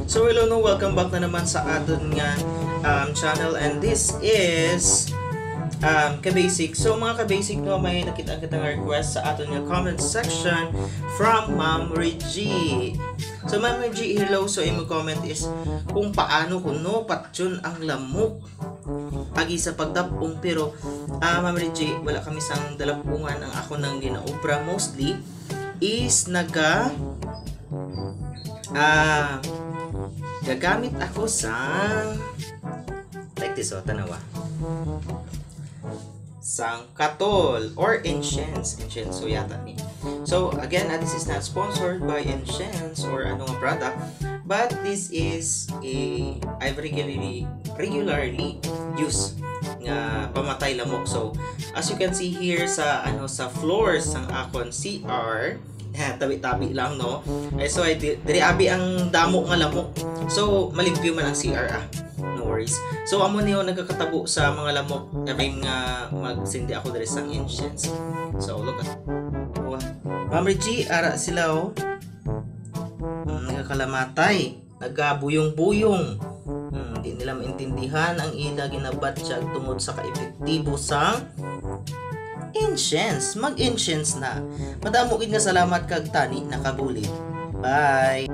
So hello no, welcome back na naman sa aton nga channel, and this is ka-basic. So mga ka-basic no, may nakita kita nga request sa aton nga comment section from Ma'am Reggie. So Ma'am Reggie, hello. So imo comment is kung paano kuno patyon ang lamok agi sa pagdapong, pero Ma'am Reggie, wala kami sang dalapungan. Ang ako nang ginaobra mostly is gagamit ako sa like this, tanawa, sang katol or incense. So yata ni. So again, this is not sponsored by incense or ano nga product, but this is I've regularly use nga pamatay lamok. So as you can see here sa sa floors sang akon CR, tabi-tabi lang no. So diri abi ang damo nga lamok. So malimpyo man ang CR no worries. So amo niyo nagkakatabo sa mga lamok every nga magsindi ako diri sang incense. So look at Ma'am Reggie, ara sila nagkakalamatay, nagabuyong-buyong. Hindi nila maintindihan ang ila ginabatsyag tungod sa kaepektibo sang incense. Mag-incense na. Madamo gid nga salamat kag tani nakabulit. Bye.